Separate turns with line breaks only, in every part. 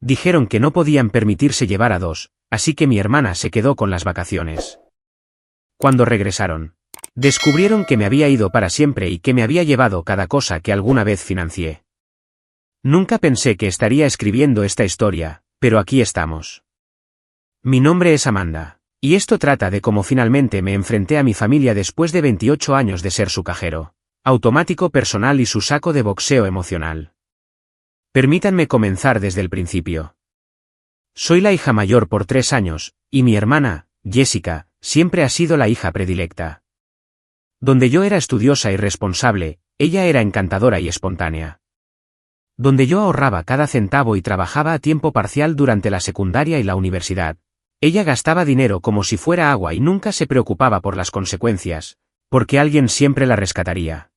Dijeron que no podían permitirse llevar a dos, así que mi hermana se quedó con las vacaciones. Cuando regresaron, descubrieron que me había ido para siempre y que me había llevado cada cosa que alguna vez financié. Nunca pensé que estaría escribiendo esta historia, pero aquí estamos. Mi nombre es Amanda, y esto trata de cómo finalmente me enfrenté a mi familia después de 28 años de ser su cajero automático personal y su saco de boxeo emocional. Permítanme comenzar desde el principio. Soy la hija mayor por 3 años, y mi hermana, Jessica, siempre ha sido la hija predilecta. Donde yo era estudiosa y responsable, ella era encantadora y espontánea. Donde yo ahorraba cada centavo y trabajaba a tiempo parcial durante la secundaria y la universidad, ella gastaba dinero como si fuera agua y nunca se preocupaba por las consecuencias, porque alguien siempre la rescataría.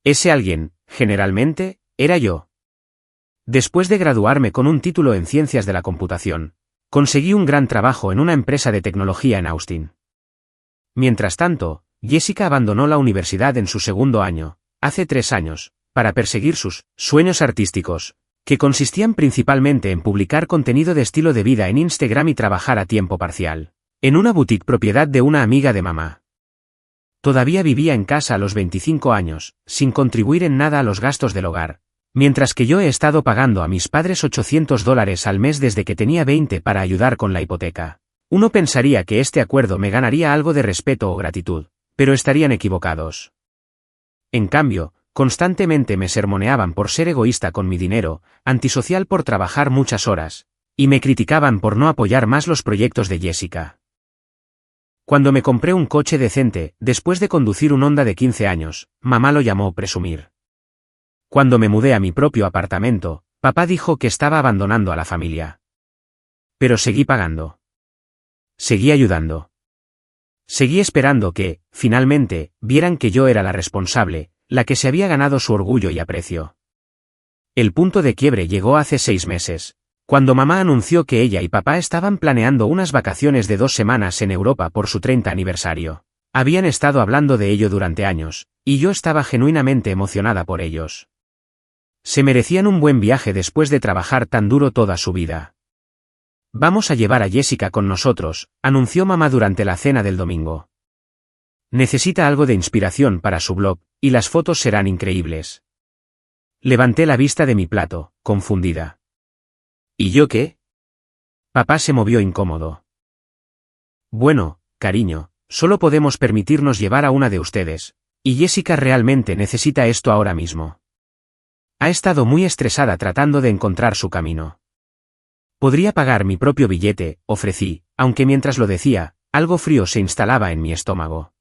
Ese alguien, generalmente, era yo. Después de graduarme con un título en Ciencias de la Computación, conseguí un gran trabajo en una empresa de tecnología en Austin. Mientras tanto, Jessica abandonó la universidad en su segundo año, hace 3 años, para perseguir sus sueños artísticos, que consistían principalmente en publicar contenido de estilo de vida en Instagram y trabajar a tiempo parcial, en una boutique propiedad de una amiga de mamá. Todavía vivía en casa a los 25 años, sin contribuir en nada a los gastos del hogar, mientras que yo he estado pagando a mis padres $800 al mes desde que tenía 20 para ayudar con la hipoteca. Uno pensaría que este acuerdo me ganaría algo de respeto o gratitud, pero estarían equivocados. En cambio, constantemente me sermoneaban por ser egoísta con mi dinero, antisocial por trabajar muchas horas, y me criticaban por no apoyar más los proyectos de Jessica. Cuando me compré un coche decente, después de conducir un Honda de 15 años, mamá lo llamó presumir. Cuando me mudé a mi propio apartamento, papá dijo que estaba abandonando a la familia. Pero seguí pagando. Seguí ayudando. Seguí esperando que, finalmente, vieran que yo era la responsable, la que se había ganado su orgullo y aprecio. El punto de quiebre llegó hace 6 meses, cuando mamá anunció que ella y papá estaban planeando unas vacaciones de 2 semanas en Europa por su 30 aniversario. Habían estado hablando de ello durante años, y yo estaba genuinamente emocionada por ellos. Se merecían un buen viaje después de trabajar tan duro toda su vida. Vamos a llevar a Jessica con nosotros, anunció mamá durante la cena del domingo. Necesita algo de inspiración para su blog, y las fotos serán increíbles. Levanté la vista de mi plato, confundida. ¿Y yo qué? Papá se movió incómodo. Bueno, cariño, solo podemos permitirnos llevar a una de ustedes, y Jessica realmente necesita esto ahora mismo. Ha estado muy estresada tratando de encontrar su camino. Podría pagar mi propio billete, ofrecí, aunque mientras lo decía, algo frío se instalaba en mi estómago.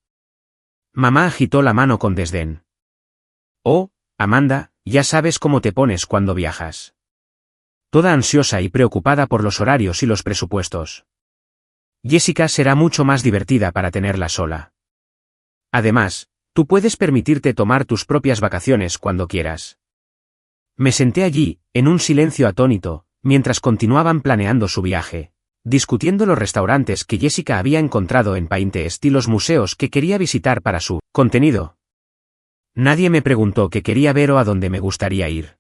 Mamá agitó la mano con desdén. Oh, Amanda, ya sabes cómo te pones cuando viajas. Toda ansiosa y preocupada por los horarios y los presupuestos. Jessica será mucho más divertida para tenerla sola. Además, tú puedes permitirte tomar tus propias vacaciones cuando quieras. Me senté allí, en un silencio atónito, mientras continuaban planeando su viaje, discutiendo los restaurantes que Jessica había encontrado en Pinterest y los museos que quería visitar para su contenido. Nadie me preguntó qué quería ver o a dónde me gustaría ir.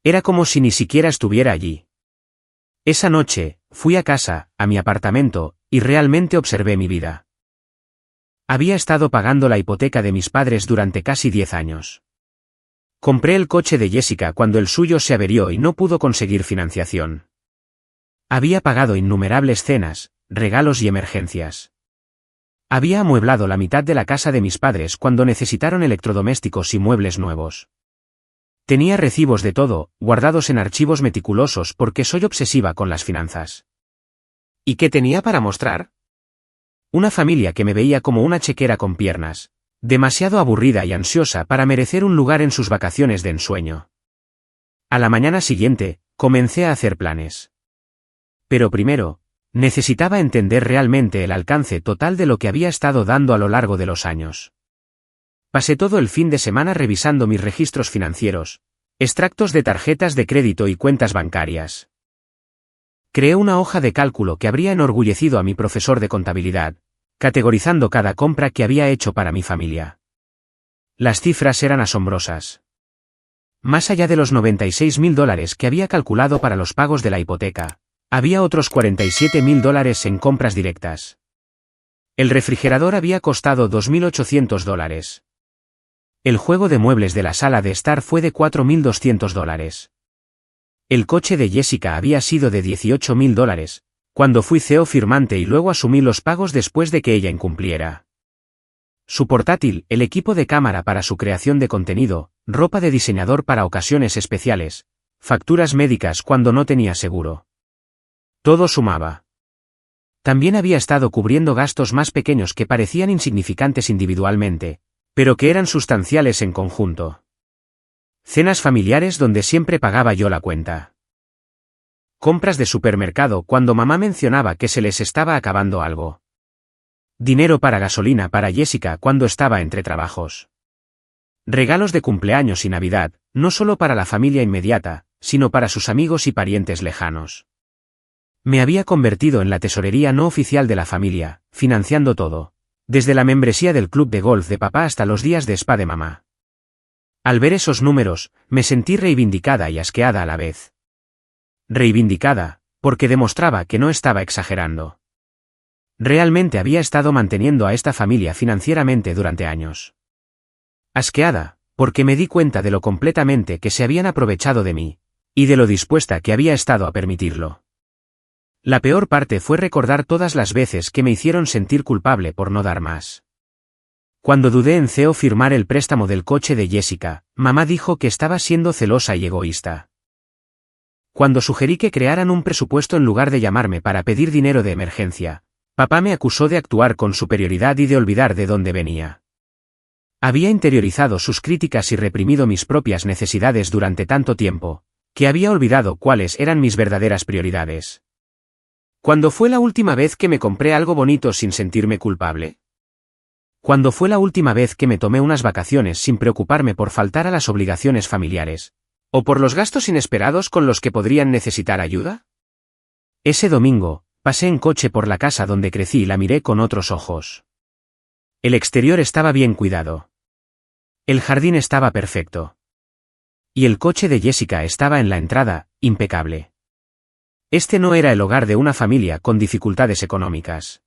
Era como si ni siquiera estuviera allí. Esa noche, fui a casa, a mi apartamento, y realmente observé mi vida. Había estado pagando la hipoteca de mis padres durante casi 10 años. Compré el coche de Jessica cuando el suyo se averió y no pudo conseguir financiación. Había pagado innumerables cenas, regalos y emergencias. Había amueblado la mitad de la casa de mis padres cuando necesitaron electrodomésticos y muebles nuevos. Tenía recibos de todo, guardados en archivos meticulosos porque soy obsesiva con las finanzas. ¿Y qué tenía para mostrar? Una familia que me veía como una chequera con piernas, demasiado aburrida y ansiosa para merecer un lugar en sus vacaciones de ensueño. A la mañana siguiente, comencé a hacer planes. Pero primero, necesitaba entender realmente el alcance total de lo que había estado dando a lo largo de los años. Pasé todo el fin de semana revisando mis registros financieros, extractos de tarjetas de crédito y cuentas bancarias. Creé una hoja de cálculo que habría enorgullecido a mi profesor de contabilidad, categorizando cada compra que había hecho para mi familia. Las cifras eran asombrosas. Más allá de los $96.000 que había calculado para los pagos de la hipoteca, había otros $47.000 en compras directas. El refrigerador había costado $2.800. El juego de muebles de la sala de estar fue de $4.200. El coche de Jessica había sido de $18.000, cuando fui CEO firmante y luego asumí los pagos después de que ella incumpliera. Su portátil, el equipo de cámara para su creación de contenido, ropa de diseñador para ocasiones especiales, facturas médicas cuando no tenía seguro. Todo sumaba. También había estado cubriendo gastos más pequeños que parecían insignificantes individualmente, pero que eran sustanciales en conjunto. Cenas familiares donde siempre pagaba yo la cuenta. Compras de supermercado cuando mamá mencionaba que se les estaba acabando algo. Dinero para gasolina para Jessica cuando estaba entre trabajos. Regalos de cumpleaños y Navidad, no solo para la familia inmediata, sino para sus amigos y parientes lejanos. Me había convertido en la tesorería no oficial de la familia, financiando todo, desde la membresía del club de golf de papá hasta los días de spa de mamá. Al ver esos números, me sentí reivindicada y asqueada a la vez. Reivindicada, porque demostraba que no estaba exagerando. Realmente había estado manteniendo a esta familia financieramente durante años. Asqueada, porque me di cuenta de lo completamente que se habían aprovechado de mí, y de lo dispuesta que había estado a permitirlo. La peor parte fue recordar todas las veces que me hicieron sentir culpable por no dar más. Cuando dudé en CEO firmar el préstamo del coche de Jessica, mamá dijo que estaba siendo celosa y egoísta. Cuando sugerí que crearan un presupuesto en lugar de llamarme para pedir dinero de emergencia, papá me acusó de actuar con superioridad y de olvidar de dónde venía. Había interiorizado sus críticas y reprimido mis propias necesidades durante tanto tiempo, que había olvidado cuáles eran mis verdaderas prioridades. ¿Cuándo fue la última vez que me compré algo bonito sin sentirme culpable? ¿Cuándo fue la última vez que me tomé unas vacaciones sin preocuparme por faltar a las obligaciones familiares? ¿O por los gastos inesperados con los que podrían necesitar ayuda? Ese domingo, pasé en coche por la casa donde crecí y la miré con otros ojos. El exterior estaba bien cuidado. El jardín estaba perfecto. Y el coche de Jessica estaba en la entrada, impecable. Este no era el hogar de una familia con dificultades económicas.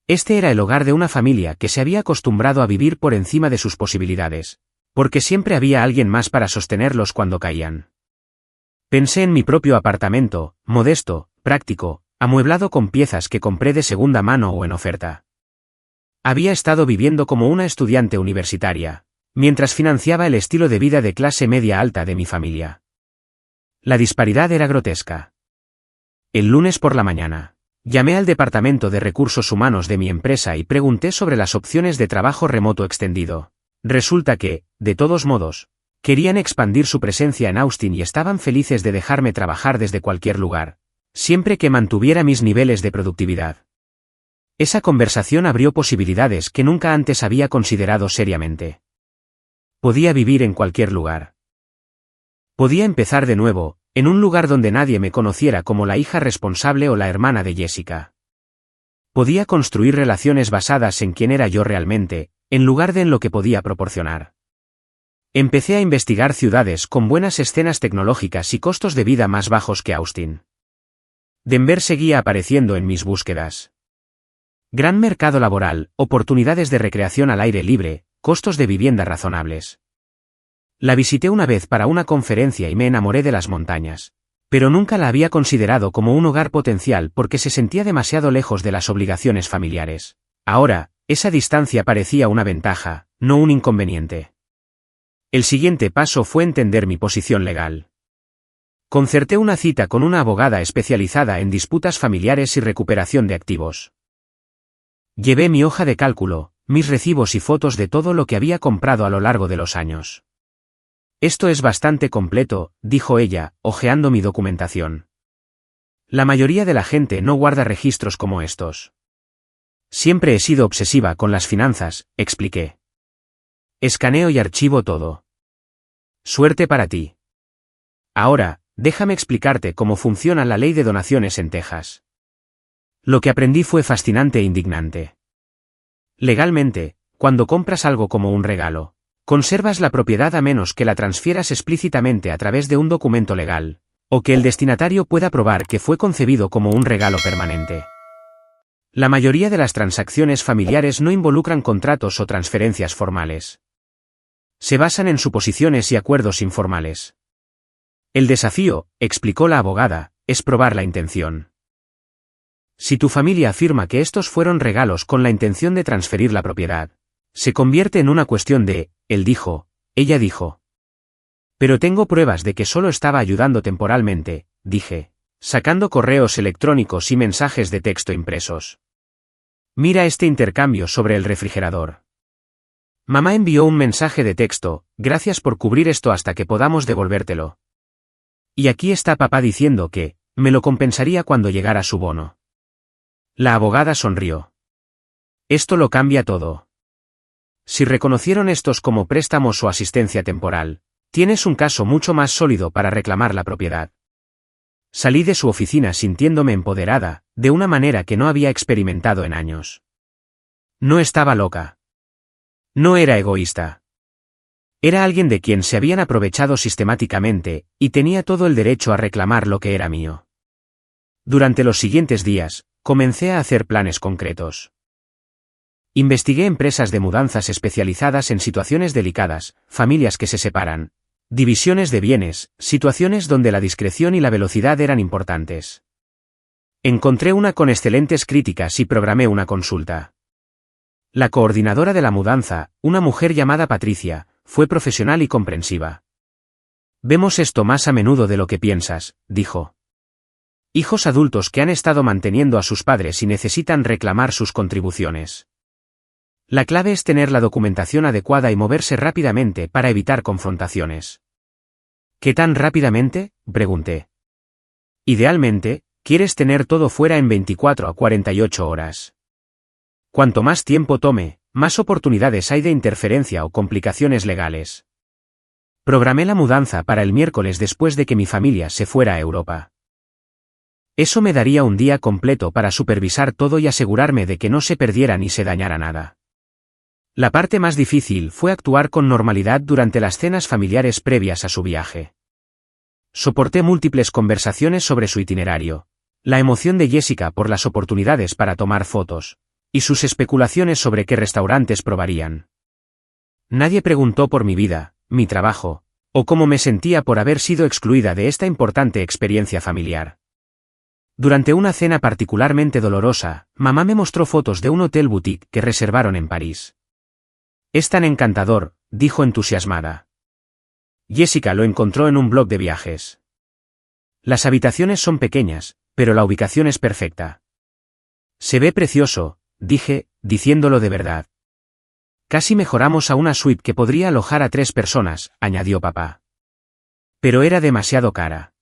Este era el hogar de una familia que se había acostumbrado a vivir por encima de sus posibilidades, porque siempre había alguien más para sostenerlos cuando caían. Pensé en mi propio apartamento, modesto, práctico, amueblado con piezas que compré de segunda mano o en oferta. Había estado viviendo como una estudiante universitaria, mientras financiaba el estilo de vida de clase media alta de mi familia. La disparidad era grotesca. El lunes por la mañana, llamé al departamento de recursos humanos de mi empresa y pregunté sobre las opciones de trabajo remoto extendido. Resulta que, de todos modos, querían expandir su presencia en Austin y estaban felices de dejarme trabajar desde cualquier lugar, siempre que mantuviera mis niveles de productividad. Esa conversación abrió posibilidades que nunca antes había considerado seriamente. Podía vivir en cualquier lugar. Podía empezar de nuevo, en un lugar donde nadie me conociera como la hija responsable o la hermana de Jessica. Podía construir relaciones basadas en quién era yo realmente, en lugar de en lo que podía proporcionar. Empecé a investigar ciudades con buenas escenas tecnológicas y costos de vida más bajos que Austin. Denver seguía apareciendo en mis búsquedas. Gran mercado laboral, oportunidades de recreación al aire libre, costos de vivienda razonables. La visité una vez para una conferencia y me enamoré de las montañas, pero nunca la había considerado como un hogar potencial porque se sentía demasiado lejos de las obligaciones familiares. Ahora, esa distancia parecía una ventaja, no un inconveniente. El siguiente paso fue entender mi posición legal. Concerté una cita con una abogada especializada en disputas familiares y recuperación de activos. Llevé mi hoja de cálculo, mis recibos y fotos de todo lo que había comprado a lo largo de los años. Esto es bastante completo, dijo ella, hojeando mi documentación. La mayoría de la gente no guarda registros como estos. Siempre he sido obsesiva con las finanzas, expliqué. Escaneo y archivo todo. Suerte para ti. Ahora, déjame explicarte cómo funciona la ley de donaciones en Texas. Lo que aprendí fue fascinante e indignante. Legalmente, cuando compras algo como un regalo, Conservas la propiedad a menos que la transfieras explícitamente a través de un documento legal, o que el destinatario pueda probar que fue concebido como un regalo permanente. La mayoría de las transacciones familiares no involucran contratos o transferencias formales. Se basan en suposiciones y acuerdos informales. El desafío, explicó la abogada, es probar la intención. Si tu familia afirma que estos fueron regalos con la intención de transferir la propiedad, se convierte en una cuestión de, él dijo, ella dijo. Pero tengo pruebas de que solo estaba ayudando temporalmente, dije, sacando correos electrónicos y mensajes de texto impresos. Mira este intercambio sobre el refrigerador. Mamá envió un mensaje de texto, gracias por cubrir esto hasta que podamos devolvértelo. Y aquí está papá diciendo que, me lo compensaría cuando llegara su bono. La abogada sonrió. Esto lo cambia todo. Si reconocieron estos como préstamos o asistencia temporal, tienes un caso mucho más sólido para reclamar la propiedad. Salí de su oficina sintiéndome empoderada, de una manera que no había experimentado en años. No estaba loca. No era egoísta. Era alguien de quien se habían aprovechado sistemáticamente, y tenía todo el derecho a reclamar lo que era mío. Durante los siguientes días, comencé a hacer planes concretos. Investigué empresas de mudanzas especializadas en situaciones delicadas, familias que se separan, divisiones de bienes, situaciones donde la discreción y la velocidad eran importantes. Encontré una con excelentes críticas y programé una consulta. La coordinadora de la mudanza, una mujer llamada Patricia, fue profesional y comprensiva. Vemos esto más a menudo de lo que piensas, dijo. Hijos adultos que han estado manteniendo a sus padres y necesitan reclamar sus contribuciones. La clave es tener la documentación adecuada y moverse rápidamente para evitar confrontaciones. ¿Qué tan rápidamente?, pregunté. Idealmente, quieres tener todo fuera en 24 a 48 horas. Cuanto más tiempo tome, más oportunidades hay de interferencia o complicaciones legales. Programé la mudanza para el miércoles después de que mi familia se fuera a Europa. Eso me daría un día completo para supervisar todo y asegurarme de que no se perdiera ni se dañara nada. La parte más difícil fue actuar con normalidad durante las cenas familiares previas a su viaje. Soporté múltiples conversaciones sobre su itinerario, la emoción de Jessica por las oportunidades para tomar fotos, y sus especulaciones sobre qué restaurantes probarían. Nadie preguntó por mi vida, mi trabajo, o cómo me sentía por haber sido excluida de esta importante experiencia familiar. Durante una cena particularmente dolorosa, mamá me mostró fotos de un hotel boutique que reservaron en París. Es tan encantador, dijo entusiasmada. Jessica lo encontró en un blog de viajes. Las habitaciones son pequeñas, pero la ubicación es perfecta. Se ve precioso, dije, diciéndolo de verdad. Casi mejoramos a una suite que podría alojar a 3 personas, añadió papá. Pero era demasiado cara.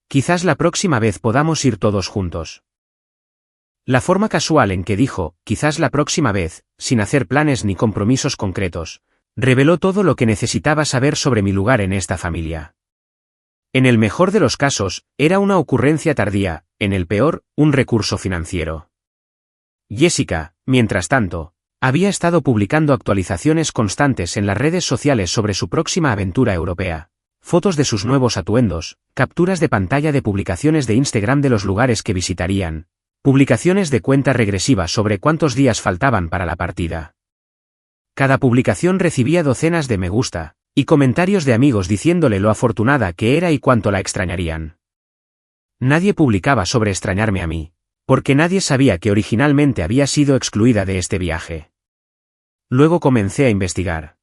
Quizás la próxima vez podamos ir todos juntos. La forma casual en que dijo, quizás la próxima vez, sin hacer planes ni compromisos concretos, reveló todo lo que necesitaba saber sobre mi lugar en esta familia. En el mejor de los casos, era una ocurrencia tardía, en el peor, un recurso financiero. Jessica, mientras tanto, había estado publicando actualizaciones constantes en las redes sociales sobre su próxima aventura europea, fotos de sus nuevos atuendos, capturas de pantalla de publicaciones de Instagram de los lugares que visitarían, publicaciones de cuenta regresiva sobre cuántos días faltaban para la partida. Cada publicación recibía docenas de me gusta, y comentarios de amigos diciéndole lo afortunada que era y cuánto la extrañarían. Nadie publicaba sobre extrañarme a mí, porque nadie sabía que originalmente había sido excluida de este viaje. Luego comencé a investigar.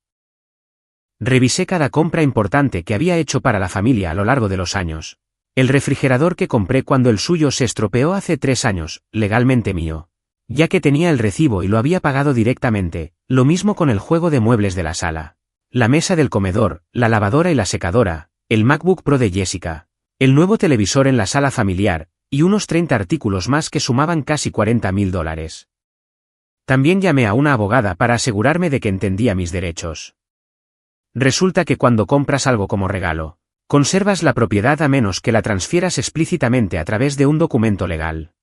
Revisé cada compra importante que había hecho para la familia a lo largo de los años. El refrigerador que compré cuando el suyo se estropeó hace 3 años, legalmente mío, ya que tenía el recibo y lo había pagado directamente, lo mismo con el juego de muebles de la sala, la mesa del comedor, la lavadora y la secadora, el MacBook Pro de Jessica, el nuevo televisor en la sala familiar, y unos 30 artículos más que sumaban casi $40.000. También llamé a una abogada para asegurarme de que entendía mis derechos. Resulta que cuando compras algo como regalo, conservas la propiedad a menos que la transfieras explícitamente a través de un documento legal.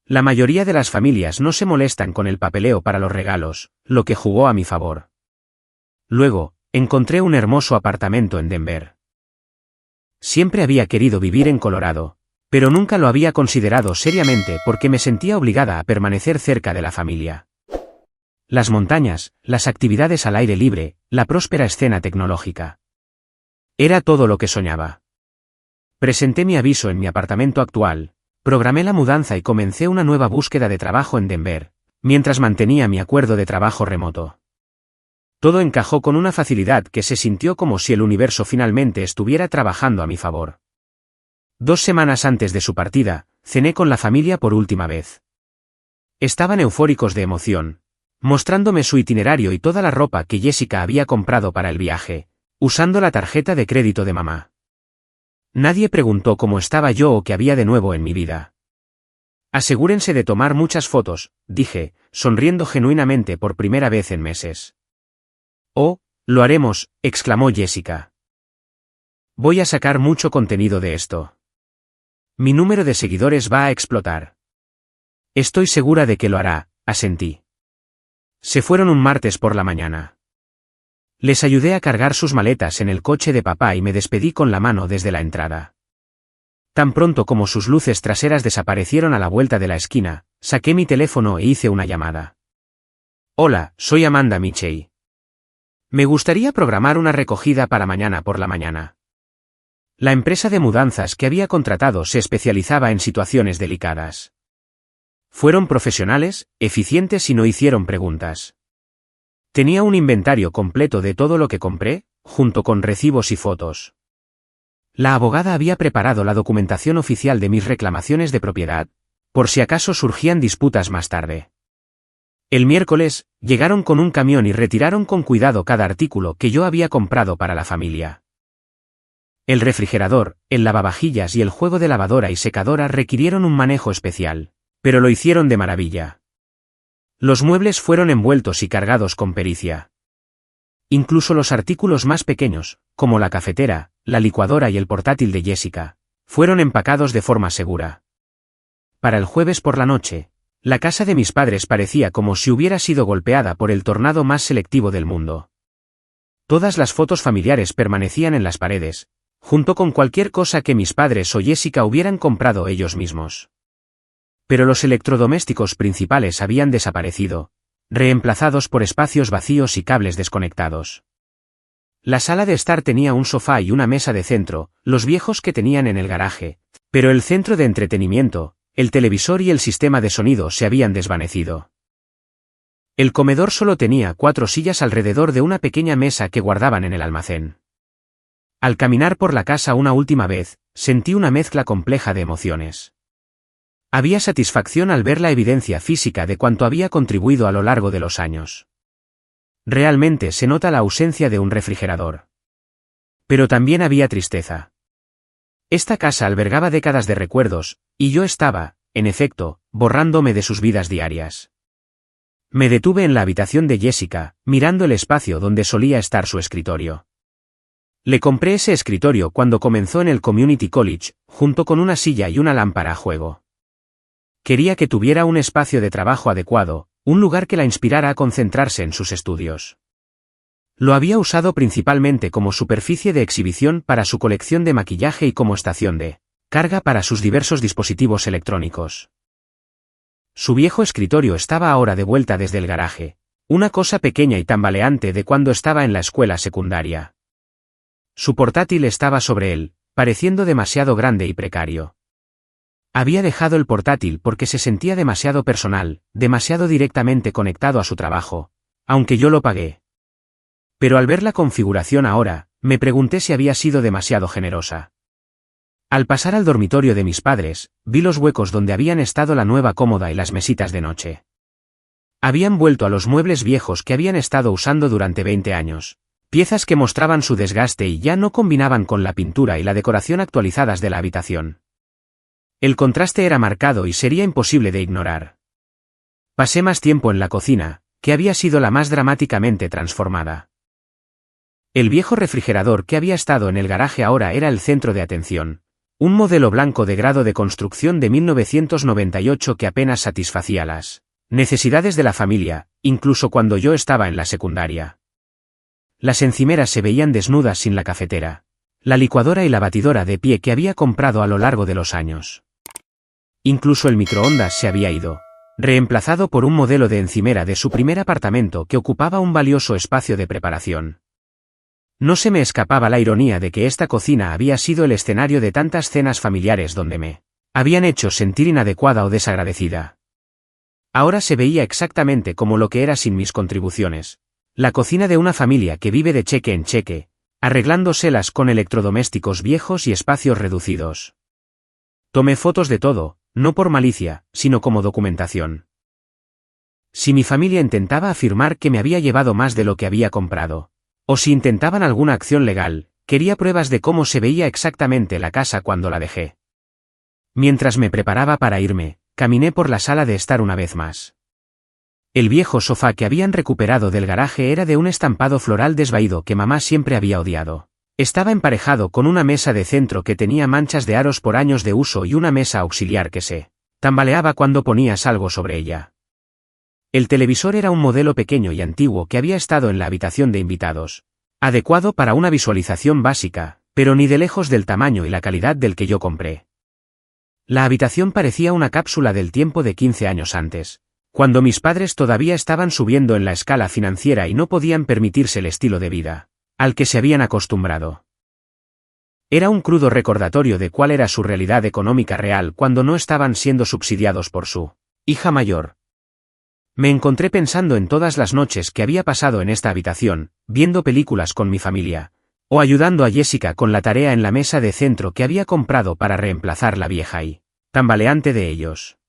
La mayoría de las familias no se molestan con el papeleo para los regalos, lo que jugó a mi favor. Luego, encontré un hermoso apartamento en Denver. Siempre había querido vivir en Colorado, pero nunca lo había considerado seriamente porque me sentía obligada a permanecer cerca de la familia. Las montañas, las actividades al aire libre, la próspera escena tecnológica. Era todo lo que soñaba. Presenté mi aviso en mi apartamento actual, programé la mudanza y comencé una nueva búsqueda de trabajo en Denver, mientras mantenía mi acuerdo de trabajo remoto. Todo encajó con una facilidad que se sintió como si el universo finalmente estuviera trabajando a mi favor. 2 semanas antes de su partida, cené con la familia por última vez. Estaban eufóricos de emoción, mostrándome su itinerario y toda la ropa que Jessica había comprado para el viaje, usando la tarjeta de crédito de mamá. Nadie preguntó cómo estaba yo o qué había de nuevo en mi vida. Asegúrense de tomar muchas fotos, dije, sonriendo genuinamente por primera vez en meses. Oh, lo haremos, exclamó Jessica. Voy a sacar mucho contenido de esto. Mi número de seguidores va a explotar. Estoy segura de que lo hará, asentí. Se fueron un martes por la mañana. Les ayudé a cargar sus maletas en el coche de papá y me despedí con la mano desde la entrada. Tan pronto como sus luces traseras desaparecieron a la vuelta de la esquina, saqué mi teléfono e hice una llamada. Hola, soy Amanda Michey. Me gustaría programar una recogida para mañana por la mañana. La empresa de mudanzas que había contratado se especializaba en situaciones delicadas. Fueron profesionales, eficientes y no hicieron preguntas. Tenía un inventario completo de todo lo que compré, junto con recibos y fotos. La abogada había preparado la documentación oficial de mis reclamaciones de propiedad, por si acaso surgían disputas más tarde. El miércoles, llegaron con un camión y retiraron con cuidado cada artículo que yo había comprado para la familia. El refrigerador, el lavavajillas y el juego de lavadora y secadora requirieron un manejo especial, pero lo hicieron de maravilla. Los muebles fueron envueltos y cargados con pericia. Incluso los artículos más pequeños, como la cafetera, la licuadora y el portátil de Jessica, fueron empacados de forma segura. Para el jueves por la noche, la casa de mis padres parecía como si hubiera sido golpeada por el tornado más selectivo del mundo. Todas las fotos familiares permanecían en las paredes, junto con cualquier cosa que mis padres o Jessica hubieran comprado ellos mismos. Pero los electrodomésticos principales habían desaparecido, reemplazados por espacios vacíos y cables desconectados. La sala de estar tenía un sofá y una mesa de centro, los viejos que tenían en el garaje, pero el centro de entretenimiento, el televisor y el sistema de sonido se habían desvanecido. El comedor solo tenía 4 sillas alrededor de una pequeña mesa que guardaban en el almacén. Al caminar por la casa una última vez, sentí una mezcla compleja de emociones. Había satisfacción al ver la evidencia física de cuánto había contribuido a lo largo de los años. Realmente se nota la ausencia de un refrigerador. Pero también había tristeza. Esta casa albergaba décadas de recuerdos, y yo estaba, en efecto, borrándome de sus vidas diarias. Me detuve en la habitación de Jessica, mirando el espacio donde solía estar su escritorio. Le compré ese escritorio cuando comenzó en el Community College, junto con una silla y una lámpara a juego. Quería que tuviera un espacio de trabajo adecuado, un lugar que la inspirara a concentrarse en sus estudios. Lo había usado principalmente como superficie de exhibición para su colección de maquillaje y como estación de carga para sus diversos dispositivos electrónicos. Su viejo escritorio estaba ahora de vuelta desde el garaje, una cosa pequeña y tambaleante de cuando estaba en la escuela secundaria. Su portátil estaba sobre él, pareciendo demasiado grande y precario. Había dejado el portátil porque se sentía demasiado personal, demasiado directamente conectado a su trabajo, aunque yo lo pagué. Pero al ver la configuración ahora, me pregunté si había sido demasiado generosa. Al pasar al dormitorio de mis padres, vi los huecos donde habían estado la nueva cómoda y las mesitas de noche. Habían vuelto a los muebles viejos que habían estado usando durante 20 años, piezas que mostraban su desgaste y ya no combinaban con la pintura y la decoración actualizadas de la habitación. El contraste era marcado y sería imposible de ignorar. Pasé más tiempo en la cocina, que había sido la más dramáticamente transformada. El viejo refrigerador que había estado en el garaje ahora era el centro de atención, un modelo blanco de grado de construcción de 1998 que apenas satisfacía las necesidades de la familia, incluso cuando yo estaba en la secundaria. Las encimeras se veían desnudas sin la cafetera, la licuadora y la batidora de pie que había comprado a lo largo de los años. Incluso el microondas se había ido, reemplazado por un modelo de encimera de su primer apartamento que ocupaba un valioso espacio de preparación. No se me escapaba la ironía de que esta cocina había sido el escenario de tantas cenas familiares donde me habían hecho sentir inadecuada o desagradecida. Ahora se veía exactamente como lo que era sin mis contribuciones, la cocina de una familia que vive de cheque en cheque, arreglándoselas con electrodomésticos viejos y espacios reducidos. Tomé fotos de todo, no por malicia, sino como documentación. Si mi familia intentaba afirmar que me había llevado más de lo que había comprado, o si intentaban alguna acción legal, quería pruebas de cómo se veía exactamente la casa cuando la dejé. Mientras me preparaba para irme, caminé por la sala de estar una vez más. El viejo sofá que habían recuperado del garaje era de un estampado floral desvaído que mamá siempre había odiado. Estaba emparejado con una mesa de centro que tenía manchas de aros por años de uso y una mesa auxiliar que se tambaleaba cuando ponías algo sobre ella. El televisor era un modelo pequeño y antiguo que había estado en la habitación de invitados, adecuado para una visualización básica, pero ni de lejos del tamaño y la calidad del que yo compré. La habitación parecía una cápsula del tiempo de 15 años antes, cuando mis padres todavía estaban subiendo en la escala financiera y no podían permitirse el estilo de vida al que se habían acostumbrado. Era un crudo recordatorio de cuál era su realidad económica real cuando no estaban siendo subsidiados por su hija mayor. Me encontré pensando en todas las noches que había pasado en esta habitación, viendo películas con mi familia, o ayudando a Jessica con la tarea en la mesa de centro que había comprado para reemplazar la vieja y tambaleante de ellos.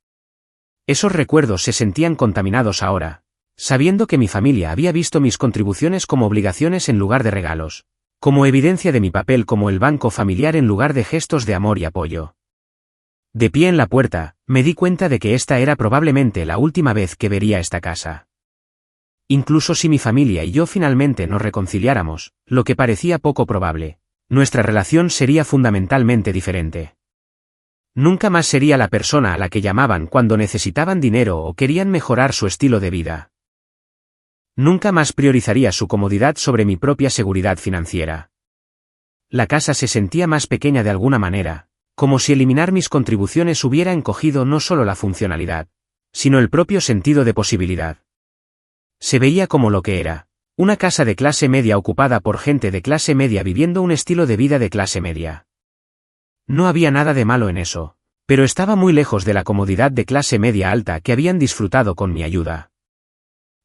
Esos recuerdos se sentían contaminados ahora, sabiendo que mi familia había visto mis contribuciones como obligaciones en lugar de regalos, como evidencia de mi papel como el banco familiar en lugar de gestos de amor y apoyo. De pie en la puerta, me di cuenta de que esta era probablemente la última vez que vería esta casa. Incluso si mi familia y yo finalmente nos reconciliáramos, lo que parecía poco probable, nuestra relación sería fundamentalmente diferente. Nunca más sería la persona a la que llamaban cuando necesitaban dinero o querían mejorar su estilo de vida. Nunca más priorizaría su comodidad sobre mi propia seguridad financiera. La casa se sentía más pequeña de alguna manera, como si eliminar mis contribuciones hubiera encogido no solo la funcionalidad, sino el propio sentido de posibilidad. Se veía como lo que era, una casa de clase media ocupada por gente de clase media viviendo un estilo de vida de clase media. No había nada de malo en eso, pero estaba muy lejos de la comodidad de clase media alta que habían disfrutado con mi ayuda.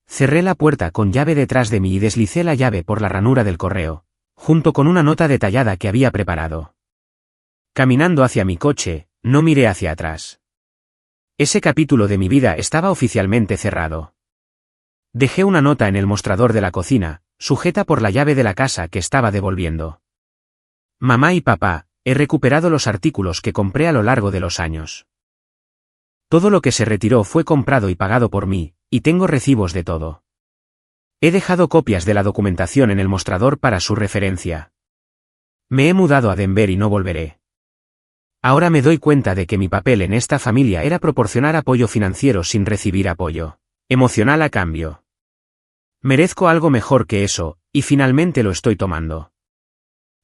Cerré la puerta con llave detrás de mí y deslicé la llave por la ranura del correo, junto con una nota detallada que había preparado. Caminando hacia mi coche, no miré hacia atrás. Ese capítulo de mi vida estaba oficialmente cerrado. Dejé una nota en el mostrador de la cocina, sujeta por la llave de la casa que estaba devolviendo. Mamá y papá, he recuperado los artículos que compré a lo largo de los años. Todo lo que se retiró fue comprado y pagado por mí, y tengo recibos de todo. He dejado copias de la documentación en el mostrador para su referencia. Me he mudado a Denver y no volveré. Ahora me doy cuenta de que mi papel en esta familia era proporcionar apoyo financiero sin recibir apoyo emocional a cambio. Merezco algo mejor que eso, y finalmente lo estoy tomando.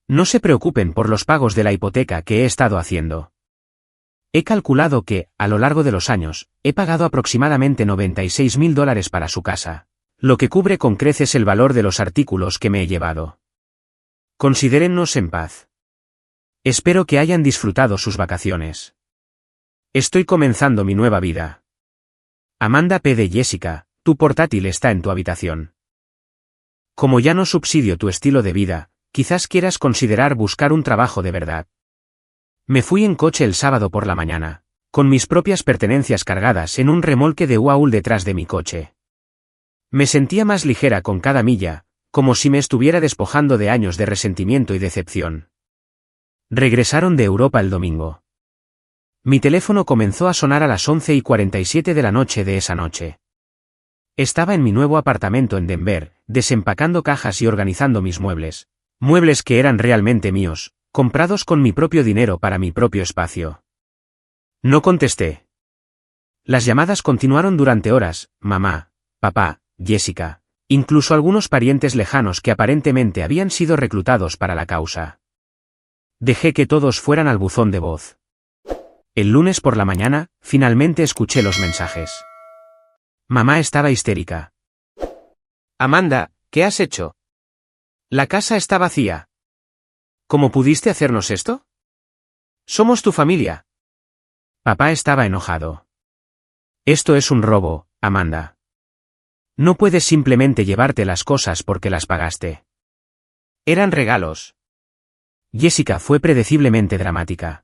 No se preocupen por los pagos de la hipoteca que he estado haciendo. He calculado que, a lo largo de los años, he pagado aproximadamente $96,000 para su casa, lo que cubre con creces el valor de los artículos que me he llevado. Considérennos en paz. Espero que hayan disfrutado sus vacaciones. Estoy comenzando mi nueva vida. Amanda P. de Jessica, tu portátil está en tu habitación. Como ya no subsidio tu estilo de vida, quizás quieras considerar buscar un trabajo de verdad. Me fui en coche el sábado por la mañana, con mis propias pertenencias cargadas en un remolque de U-Haul detrás de mi coche. Me sentía más ligera con cada milla, como si me estuviera despojando de años de resentimiento y decepción. Regresaron de Europa el domingo. Mi teléfono comenzó a sonar a las 11:47 de la noche de esa noche. Estaba en mi nuevo apartamento en Denver, desempacando cajas y organizando mis muebles. Muebles que eran realmente míos, comprados con mi propio dinero para mi propio espacio. No contesté. Las llamadas continuaron durante horas, mamá, papá, Jessica, Incluso algunos parientes lejanos que aparentemente habían sido reclutados para la causa. Dejé que todos fueran al buzón de voz. El lunes por la mañana, finalmente escuché los mensajes. Mamá estaba histérica.
Amanda, ¿qué has hecho?
La casa está vacía. ¿Cómo pudiste hacernos esto? Somos tu familia. Papá estaba enojado. Esto es un robo, Amanda. No puedes simplemente llevarte las cosas porque las pagaste.
Eran regalos.
Jessica fue predeciblemente dramática.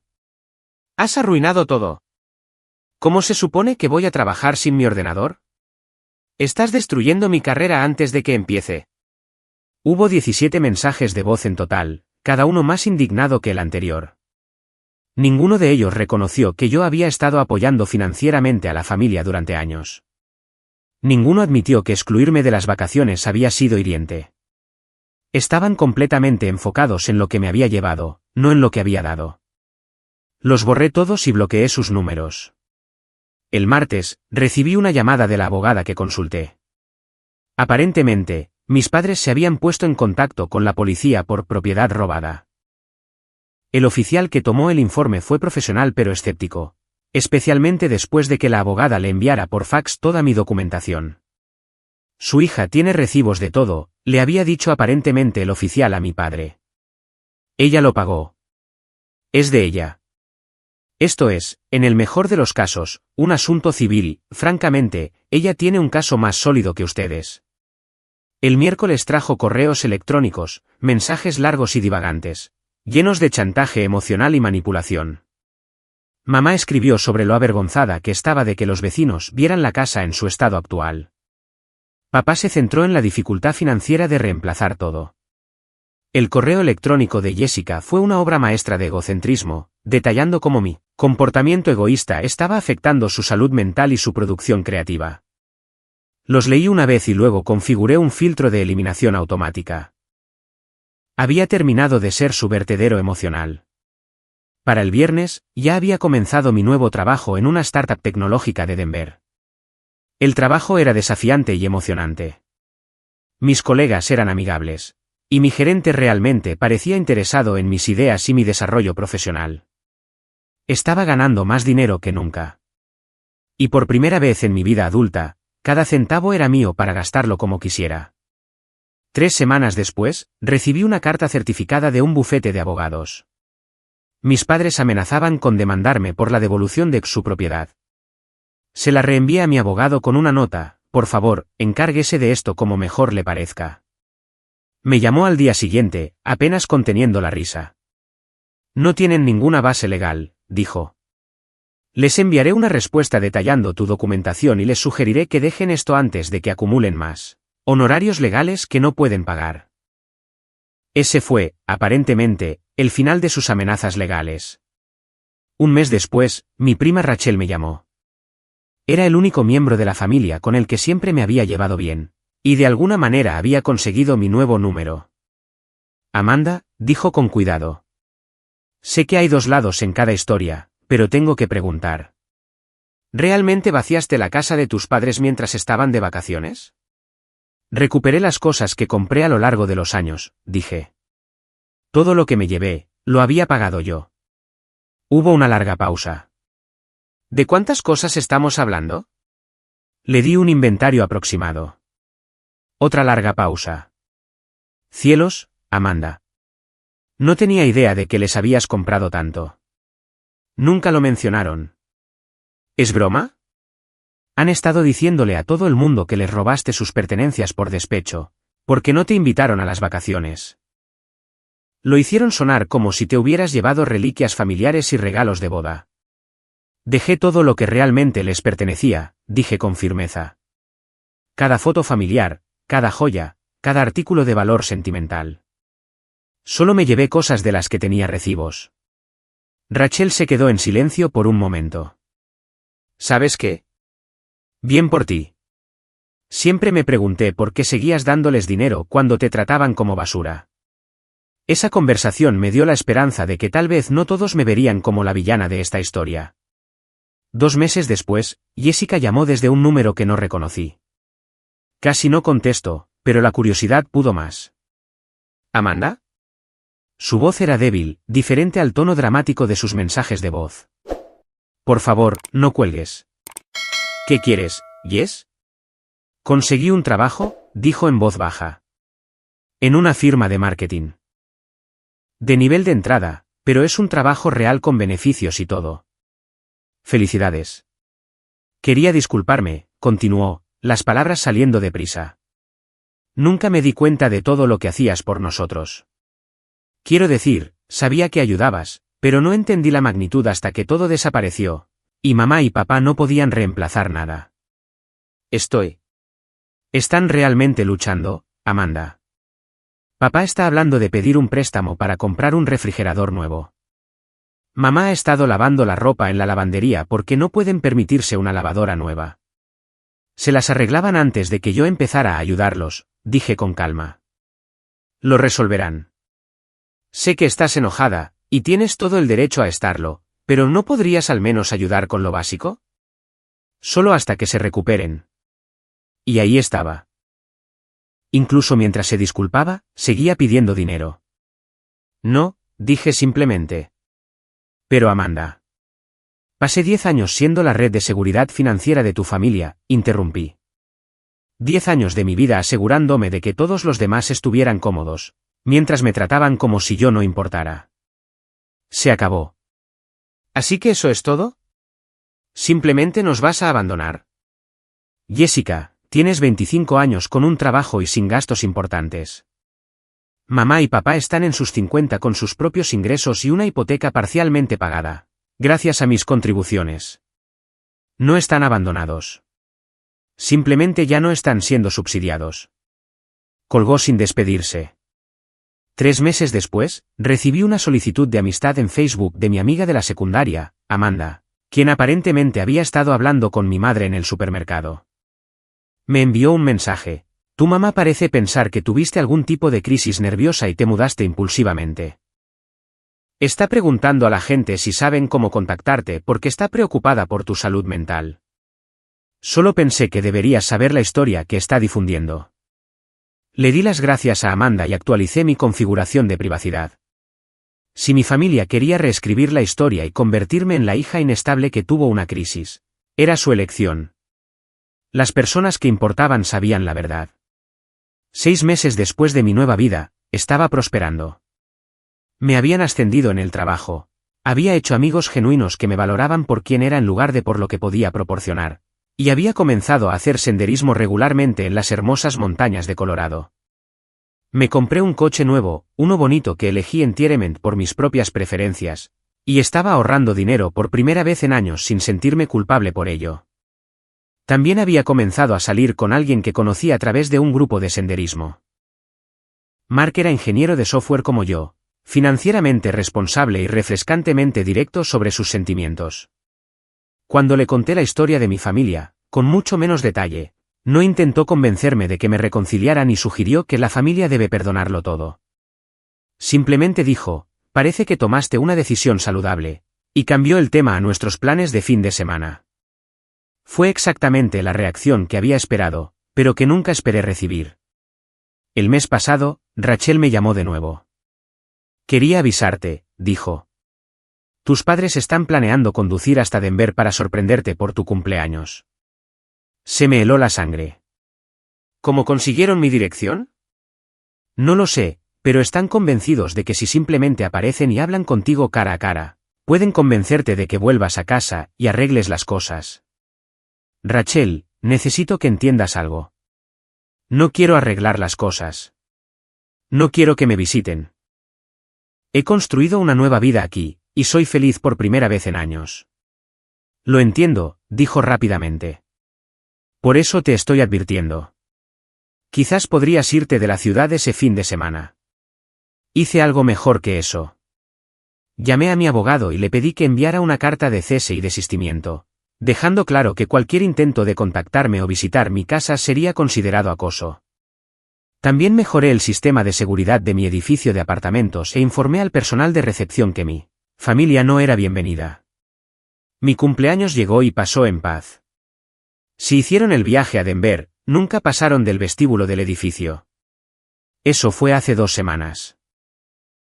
Has arruinado todo.
¿Cómo se supone que voy a trabajar sin mi ordenador?
Estás destruyendo mi carrera antes de que empiece.
Hubo 17 mensajes de voz en total, cada uno más indignado que el anterior. Ninguno de ellos reconoció que yo había estado apoyando financieramente a la familia durante años. Ninguno admitió que excluirme de las vacaciones había sido hiriente. Estaban completamente enfocados en lo que me había llevado, no en lo que había dado. Los borré todos y bloqueé sus números. El martes, recibí una llamada de la abogada que consulté. Aparentemente, mis padres se habían puesto en contacto con la policía por propiedad robada. El oficial que tomó el informe fue profesional pero escéptico, especialmente después de que la abogada le enviara por fax toda mi documentación. Su hija tiene recibos de todo, le había dicho aparentemente el oficial a mi padre. Ella lo pagó. Es de ella. Esto es, en el mejor de los casos, un asunto civil. Francamente, ella tiene un caso más sólido que ustedes. El miércoles trajo correos electrónicos, mensajes largos y divagantes, llenos de chantaje emocional y manipulación. Mamá escribió sobre lo avergonzada que estaba de que los vecinos vieran la casa en su estado actual. Papá se centró en la dificultad financiera de reemplazar todo. El correo electrónico de Jessica fue una obra maestra de egocentrismo, detallando cómo mi comportamiento egoísta estaba afectando su salud mental y su producción creativa. Los leí una vez y luego configuré un filtro de eliminación automática. Había terminado de ser su vertedero emocional. Para el viernes, ya había comenzado mi nuevo trabajo en una startup tecnológica de Denver. El trabajo era desafiante y emocionante. Mis colegas eran amigables, y mi gerente realmente parecía interesado en mis ideas y mi desarrollo profesional. Estaba ganando más dinero que nunca. Y por primera vez en mi vida adulta, cada centavo era mío para gastarlo como quisiera. 3 semanas después, recibí una carta certificada de un bufete de abogados. Mis padres amenazaban con demandarme por la devolución de su propiedad. Se la reenvié a mi abogado con una nota: por favor, encárguese de esto como mejor le parezca. Me llamó al día siguiente, apenas conteniendo la risa. No tienen ninguna base legal, dijo. Les enviaré una respuesta detallando tu documentación y les sugeriré que dejen esto antes de que acumulen más honorarios legales que no pueden pagar. Ese fue, aparentemente, el final de sus amenazas legales. Un mes después, mi prima Rachel me llamó. Era el único miembro de la familia con el que siempre me había llevado bien, y de alguna manera había conseguido mi nuevo número. Amanda, dijo con cuidado. Sé que hay 2 lados en cada historia, pero tengo que preguntar. ¿Realmente vaciaste la casa de tus padres mientras estaban de vacaciones? Recuperé las cosas que compré a lo largo de los años, dije. Todo lo que me llevé, lo había pagado yo. Hubo una larga pausa.
¿De cuántas cosas estamos hablando?
Le di un inventario aproximado. Otra larga pausa. Cielos, Amanda. No tenía idea de que les habías comprado tanto. Nunca lo mencionaron. ¿Es broma? Han estado diciéndole a todo el mundo que les robaste sus pertenencias por despecho, porque no te invitaron a las vacaciones. Lo hicieron sonar como si te hubieras llevado reliquias familiares y regalos de boda. Dejé todo lo que realmente les pertenecía, dije con firmeza. Cada foto familiar, cada joya, cada artículo de valor sentimental. Solo me llevé cosas de las que tenía recibos. Rachel se quedó en silencio por un momento.
¿Sabes qué?
Bien por ti. Siempre me pregunté por qué seguías dándoles dinero cuando te trataban como basura. Esa conversación me dio la esperanza de que tal vez no todos me verían como la villana de esta historia. 2 meses después, Jessica llamó desde un número que no reconocí. Casi no contesto, pero la curiosidad pudo más.
¿Amanda?
Su voz era débil, diferente al tono dramático de sus mensajes de voz. Por favor, no cuelgues.
¿Qué quieres, Jess?
Conseguí un trabajo, dijo en voz baja. En una firma de marketing. De nivel de entrada, pero es un trabajo real con beneficios y todo. Felicidades. Quería disculparme, continuó, las palabras saliendo deprisa. Nunca me di cuenta de todo lo que hacías por nosotros. Quiero decir, sabía que ayudabas, pero no entendí la magnitud hasta que todo desapareció, y mamá y papá no podían reemplazar nada. Están realmente luchando, Amanda. Papá está hablando de pedir un préstamo para comprar un refrigerador nuevo. Mamá ha estado lavando la ropa en la lavandería porque no pueden permitirse una lavadora nueva. Se las arreglaban antes de que yo empezara a ayudarlos, dije con calma. Lo resolverán. Sé que estás enojada, y tienes todo el derecho a estarlo, pero ¿no podrías al menos ayudar con lo básico? Solo hasta que se recuperen. Y ahí estaba. Incluso mientras se disculpaba, seguía pidiendo dinero. No, dije simplemente. Pero Amanda. Pasé 10 años siendo la red de seguridad financiera de tu familia, interrumpí. 10 años de mi vida asegurándome de que todos los demás estuvieran cómodos, mientras me trataban como si yo no importara. Se acabó.
¿Así que eso es todo? ¿Simplemente nos vas a abandonar?
Jessica, tienes 25 años con un trabajo y sin gastos importantes. Mamá y papá están en sus 50 con sus propios ingresos y una hipoteca parcialmente pagada, gracias a mis contribuciones. No están abandonados. Simplemente ya no están siendo subsidiados. Colgó sin despedirse. 3 meses después, recibí una solicitud de amistad en Facebook de mi amiga de la secundaria, Amanda, quien aparentemente había estado hablando con mi madre en el supermercado. Me envió un mensaje. Tu mamá parece pensar que tuviste algún tipo de crisis nerviosa y te mudaste impulsivamente. Está preguntando a la gente si saben cómo contactarte porque está preocupada por tu salud mental. Solo pensé que deberías saber la historia que está difundiendo. Le di las gracias a Amanda y actualicé mi configuración de privacidad. Si mi familia quería reescribir la historia y convertirme en la hija inestable que tuvo una crisis, era su elección. Las personas que importaban sabían la verdad. 6 meses después de mi nueva vida, estaba prosperando. Me habían ascendido en el trabajo. Había hecho amigos genuinos que me valoraban por quien era en lugar de por lo que podía proporcionar. Y había comenzado a hacer senderismo regularmente en las hermosas montañas de Colorado. Me compré un coche nuevo, uno bonito que elegí enteramente por mis propias preferencias, y estaba ahorrando dinero por primera vez en años sin sentirme culpable por ello. También había comenzado a salir con alguien que conocí a través de un grupo de senderismo. Mark era ingeniero de software como yo, financieramente responsable y refrescantemente directo sobre sus sentimientos. Cuando le conté la historia de mi familia, con mucho menos detalle, no intentó convencerme de que me reconciliara ni sugirió que la familia debe perdonarlo todo. Simplemente dijo, parece que tomaste una decisión saludable, y cambió el tema a nuestros planes de fin de semana. Fue exactamente la reacción que había esperado, pero que nunca esperé recibir. El mes pasado, Rachel me llamó de nuevo. Quería avisarte, dijo. Tus padres están planeando conducir hasta Denver para sorprenderte por tu cumpleaños. Se me heló la sangre.
¿Cómo consiguieron mi dirección?
No lo sé, pero están convencidos de que si simplemente aparecen y hablan contigo cara a cara, pueden convencerte de que vuelvas a casa y arregles las cosas. Rachel, necesito que entiendas algo. No quiero arreglar las cosas. No quiero que me visiten. He construido una nueva vida aquí, y soy feliz por primera vez en años. Lo entiendo, dijo rápidamente. Por eso te estoy advirtiendo. Quizás podrías irte de la ciudad ese fin de semana. Hice algo mejor que eso. Llamé a mi abogado y le pedí que enviara una carta de cese y desistimiento, dejando claro que cualquier intento de contactarme o visitar mi casa sería considerado acoso. También mejoré el sistema de seguridad de mi edificio de apartamentos e informé al personal de recepción que mi familia no era bienvenida. Mi cumpleaños llegó y pasó en paz. Si hicieron el viaje a Denver, Nunca pasaron del vestíbulo del edificio. Eso fue hace 2 semanas.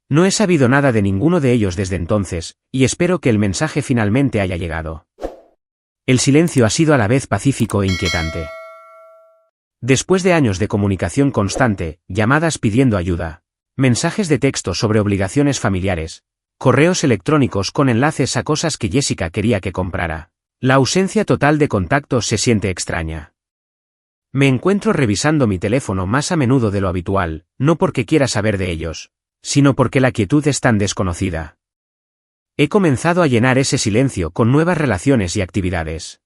No he sabido nada de ninguno de ellos desde entonces, y espero que el mensaje finalmente haya llegado. El silencio ha sido a la vez pacífico e inquietante. Después de años de comunicación constante, llamadas pidiendo ayuda, mensajes de texto sobre obligaciones familiares, correos electrónicos con enlaces a cosas que Jessica quería que comprara, la ausencia total de contacto se siente extraña. Me encuentro revisando mi teléfono más a menudo de lo habitual, no porque quiera saber de ellos, sino porque la quietud es tan desconocida. He comenzado a llenar ese silencio con nuevas relaciones y actividades.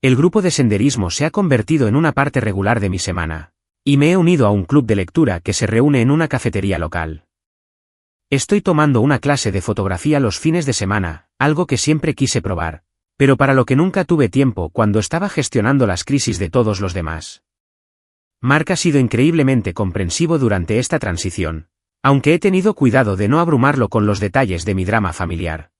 El grupo de senderismo se ha convertido en una parte regular de mi semana, y me he unido a un club de lectura que se reúne en una cafetería local. Estoy tomando una clase de fotografía los fines de semana, algo que siempre quise probar, pero para lo que nunca tuve tiempo cuando estaba gestionando las crisis de todos los demás. Mark ha sido increíblemente comprensivo durante esta transición, aunque he tenido cuidado de no abrumarlo con los detalles de mi drama familiar.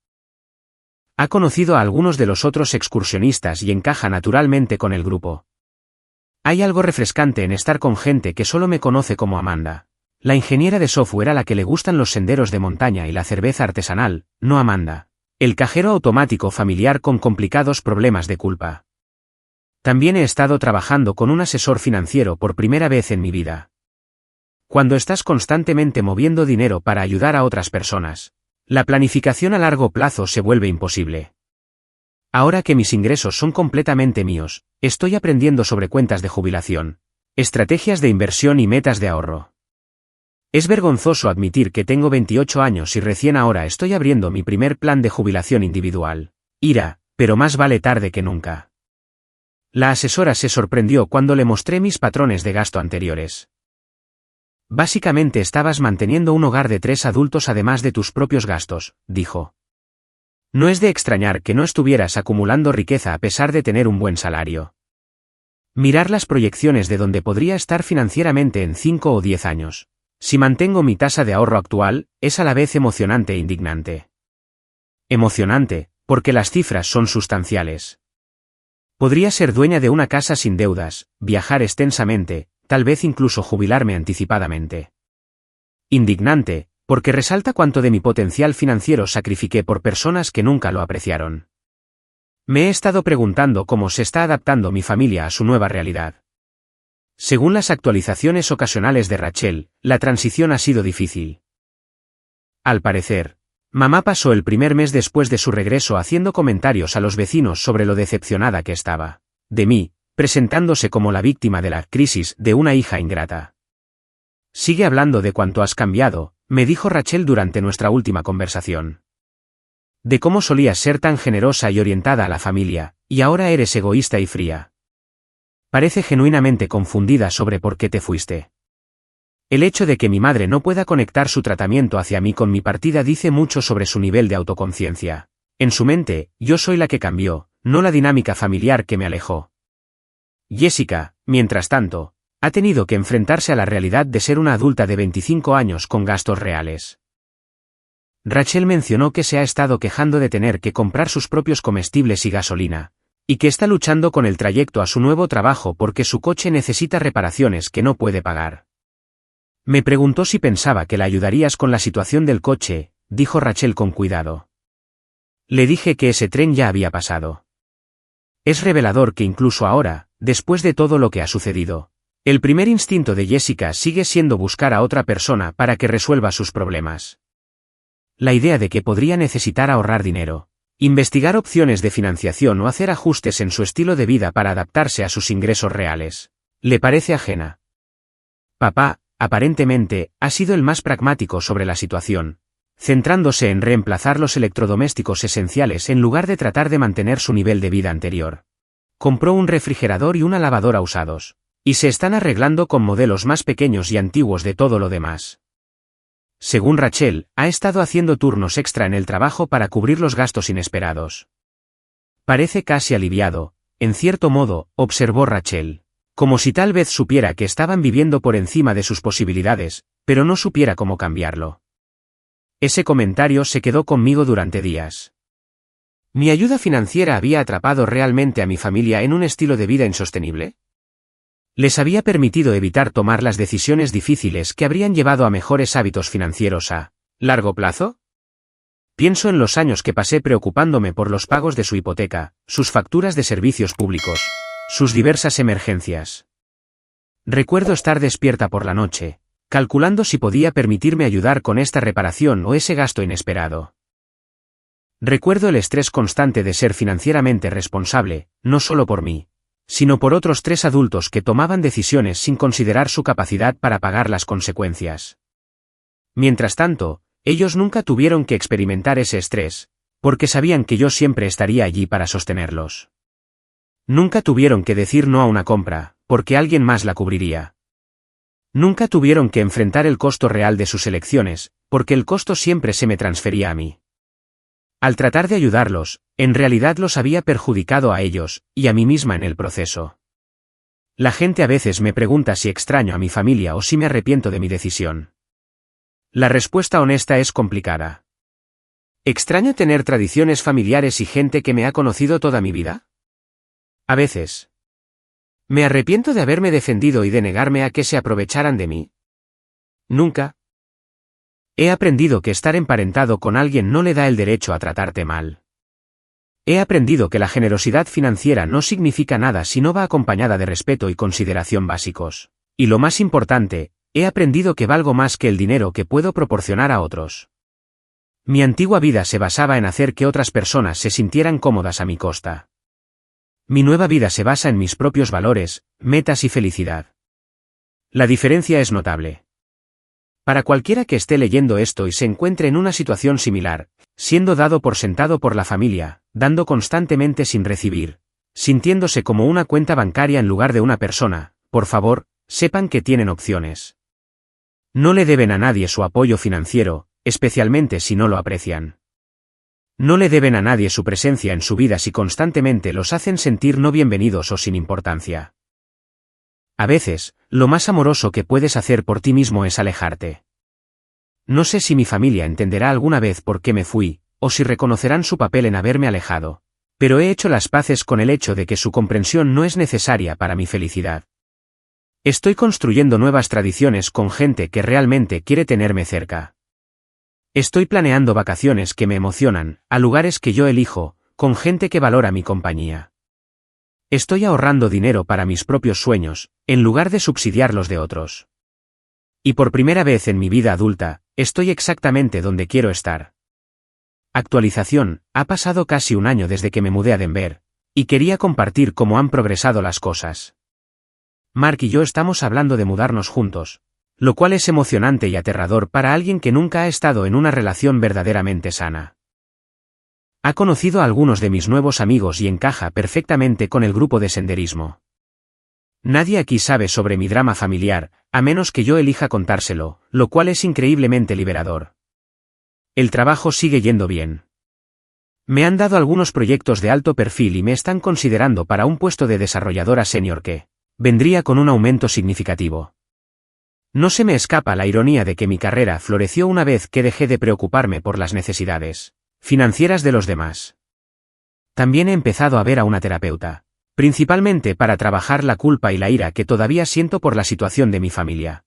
Ha conocido a algunos de los otros excursionistas y encaja naturalmente con el grupo. Hay algo refrescante en estar con gente que solo me conoce como Amanda, la ingeniera de software a la que le gustan los senderos de montaña y la cerveza artesanal, no Amanda, el cajero automático familiar con complicados problemas de culpa. También he estado trabajando con un asesor financiero por primera vez en mi vida. Cuando estás constantemente moviendo dinero para ayudar a otras personas, la planificación a largo plazo se vuelve imposible. Ahora que mis ingresos son completamente míos, estoy aprendiendo sobre cuentas de jubilación, estrategias de inversión y metas de ahorro. Es vergonzoso admitir que tengo 28 años y recién ahora estoy abriendo mi primer plan de jubilación individual. Pero más vale tarde que nunca. La asesora se sorprendió cuando le mostré mis patrones de gasto anteriores. Básicamente estabas manteniendo un hogar de 3 adultos además de tus propios gastos, dijo. No es de extrañar que no estuvieras acumulando riqueza a pesar de tener un buen salario. Mirar las proyecciones de donde podría estar financieramente en 5 o 10 años. Si mantengo mi tasa de ahorro actual, es a la vez emocionante e indignante. Emocionante, porque las cifras son sustanciales. Podría ser dueña de una casa sin deudas, viajar extensamente, tal vez incluso jubilarme anticipadamente. Indignante, porque resalta cuánto de mi potencial financiero sacrifiqué por personas que nunca lo apreciaron. Me he estado preguntando cómo se está adaptando mi familia a su nueva realidad. Según las actualizaciones ocasionales de Rachel, la transición ha sido difícil. Al parecer, mamá pasó el primer mes después de su regreso haciendo comentarios a los vecinos sobre lo decepcionada que estaba de mí, presentándose como la víctima de la crisis de una hija ingrata. Sigue hablando de cuánto has cambiado, me dijo Rachel durante nuestra última conversación. De cómo solías ser tan generosa y orientada a la familia, y ahora eres egoísta y fría. Parece genuinamente confundida sobre por qué te fuiste. El hecho de que mi madre no pueda conectar su tratamiento hacia mí con mi partida dice mucho sobre su nivel de autoconciencia. En su mente, yo soy la que cambió, no la dinámica familiar que me alejó. Jessica, mientras tanto, ha tenido que enfrentarse a la realidad de ser una adulta de 25 años con gastos reales. Rachel mencionó que se ha estado quejando de tener que comprar sus propios comestibles y gasolina, y que está luchando con el trayecto a su nuevo trabajo porque su coche necesita reparaciones que no puede pagar. Me preguntó si pensaba que la ayudarías con la situación del coche, dijo Rachel con cuidado. Le dije que ese tren ya había pasado. Es revelador que incluso ahora, después de todo lo que ha sucedido, el primer instinto de Jessica sigue siendo buscar a otra persona para que resuelva sus problemas. La idea de que podría necesitar ahorrar dinero, investigar opciones de financiación o hacer ajustes en su estilo de vida para adaptarse a sus ingresos reales, le parece ajena. Papá, aparentemente, ha sido el más pragmático sobre la situación, centrándose en reemplazar los electrodomésticos esenciales en lugar de tratar de mantener su nivel de vida anterior. Compró un refrigerador y una lavadora usados, y se están arreglando con modelos más pequeños y antiguos de todo lo demás. Según Rachel, ha estado haciendo turnos extra en el trabajo para cubrir los gastos inesperados. Parece casi aliviado, en cierto modo, observó Rachel, como si tal vez supiera que estaban viviendo por encima de sus posibilidades, pero no supiera cómo cambiarlo. Ese comentario se quedó conmigo durante días. ¿Mi ayuda financiera había atrapado realmente a mi familia en un estilo de vida insostenible? Les había permitido evitar tomar las decisiones difíciles que habrían llevado a mejores hábitos financieros a largo plazo. Pienso en los años que pasé preocupándome por los pagos de su hipoteca, sus facturas de servicios públicos, sus diversas emergencias. Recuerdo estar despierta por la noche, calculando si podía permitirme ayudar con esta reparación o ese gasto inesperado. Recuerdo el estrés constante de ser financieramente responsable, no solo por mí, sino por otros 3 adultos que tomaban decisiones sin considerar su capacidad para pagar las consecuencias. Mientras tanto, ellos nunca tuvieron que experimentar ese estrés, porque sabían que yo siempre estaría allí para sostenerlos. Nunca tuvieron que decir no a una compra, porque alguien más la cubriría. Nunca tuvieron que enfrentar el costo real de sus elecciones, porque el costo siempre se me transfería a mí. Al tratar de ayudarlos, en realidad los había perjudicado a ellos, y a mí misma en el proceso. La gente a veces me pregunta si extraño a mi familia o si me arrepiento de mi decisión. La respuesta honesta es complicada. ¿Extraño tener tradiciones familiares y gente que me ha conocido toda mi vida? A veces. ¿Me arrepiento de haberme defendido y de negarme a que se aprovecharan de mí? Nunca. He aprendido que estar emparentado con alguien no le da el derecho a tratarte mal. He aprendido que la generosidad financiera no significa nada si no va acompañada de respeto y consideración básicos. Y lo más importante, he aprendido que valgo más que el dinero que puedo proporcionar a otros. Mi antigua vida se basaba en hacer que otras personas se sintieran cómodas a mi costa. Mi nueva vida se basa en mis propios valores, metas y felicidad. La diferencia es notable. Para cualquiera que esté leyendo esto y se encuentre en una situación similar, siendo dado por sentado por la familia, dando constantemente sin recibir, sintiéndose como una cuenta bancaria en lugar de una persona, por favor, sepan que tienen opciones. No le deben a nadie su apoyo financiero, especialmente si no lo aprecian. No le deben a nadie su presencia en su vida si constantemente los hacen sentir no bienvenidos o sin importancia. A veces, lo más amoroso que puedes hacer por ti mismo es alejarte. No sé si mi familia entenderá alguna vez por qué me fui, o si reconocerán su papel en haberme alejado, pero he hecho las paces con el hecho de que su comprensión no es necesaria para mi felicidad. Estoy construyendo nuevas tradiciones con gente que realmente quiere tenerme cerca. Estoy planeando vacaciones que me emocionan, a lugares que yo elijo, con gente que valora mi compañía. Estoy ahorrando dinero para mis propios sueños, en lugar de subsidiar los de otros. Y por primera vez en mi vida adulta, estoy exactamente donde quiero estar. Actualización: ha pasado casi un año desde que me mudé a Denver, y quería compartir cómo han progresado las cosas. Mark y yo estamos hablando de mudarnos juntos, lo cual es emocionante y aterrador para alguien que nunca ha estado en una relación verdaderamente sana. Ha conocido a algunos de mis nuevos amigos y encaja perfectamente con el grupo de senderismo. Nadie aquí sabe sobre mi drama familiar, a menos que yo elija contárselo, lo cual es increíblemente liberador. El trabajo sigue yendo bien. Me han dado algunos proyectos de alto perfil y me están considerando para un puesto de desarrolladora senior que vendría con un aumento significativo. No se me escapa la ironía de que mi carrera floreció una vez que dejé de preocuparme por las necesidades financieras de los demás. También he empezado a ver a una terapeuta, principalmente para trabajar la culpa y la ira que todavía siento por la situación de mi familia.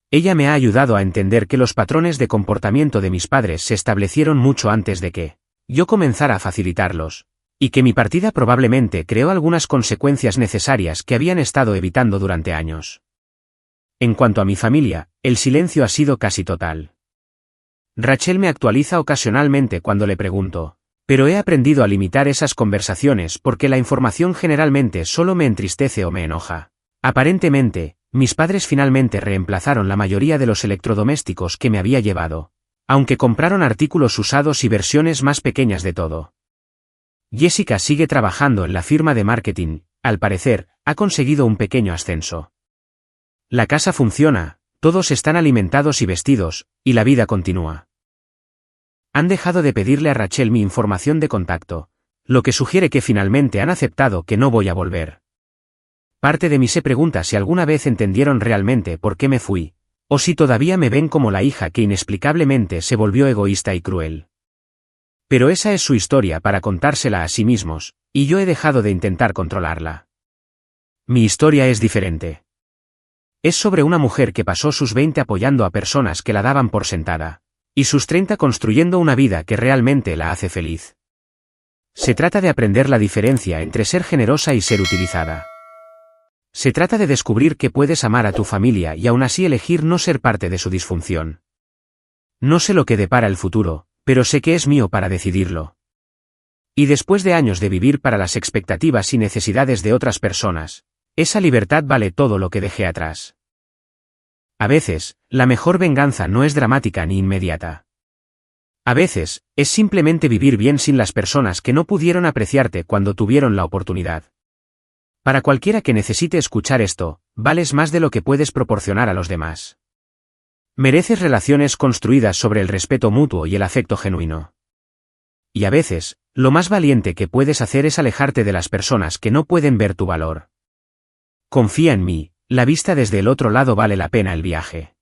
Ella me ha ayudado a entender que los patrones de comportamiento de mis padres se establecieron mucho antes de que yo comenzara a facilitarlos, y que mi partida probablemente creó algunas consecuencias necesarias que habían estado evitando durante años. En cuanto a mi familia, el silencio ha sido casi total. Rachel me actualiza ocasionalmente cuando le pregunto, pero he aprendido a limitar esas conversaciones porque la información generalmente solo me entristece o me enoja. Aparentemente, mis padres finalmente reemplazaron la mayoría de los electrodomésticos que me había llevado, aunque compraron artículos usados y versiones más pequeñas de todo. Jessica sigue trabajando en la firma de marketing, al parecer, ha conseguido un pequeño ascenso. La casa funciona, todos están alimentados y vestidos, y la vida continúa. Han dejado de pedirle a Rachel mi información de contacto, lo que sugiere que finalmente han aceptado que no voy a volver. Parte de mí se pregunta si alguna vez entendieron realmente por qué me fui, o si todavía me ven como la hija que inexplicablemente se volvió egoísta y cruel. Pero esa es su historia para contársela a sí mismos, y yo he dejado de intentar controlarla. Mi historia es diferente. Es sobre una mujer que pasó sus 20 apoyando a personas que la daban por sentada, y sus 30 construyendo una vida que realmente la hace feliz. Se trata de aprender la diferencia entre ser generosa y ser utilizada. Se trata de descubrir que puedes amar a tu familia y aún así elegir no ser parte de su disfunción. No sé lo que depara el futuro, pero sé que es mío para decidirlo. Y después de años de vivir para las expectativas y necesidades de otras personas, esa libertad vale todo lo que dejé atrás. A veces, la mejor venganza no es dramática ni inmediata. A veces, es simplemente vivir bien sin las personas que no pudieron apreciarte cuando tuvieron la oportunidad. Para cualquiera que necesite escuchar esto, vales más de lo que puedes proporcionar a los demás. Mereces relaciones construidas sobre el respeto mutuo y el afecto genuino. Y a veces, lo más valiente que puedes hacer es alejarte de las personas que no pueden ver tu valor. Confía en mí, la vista desde el otro lado vale la pena el viaje.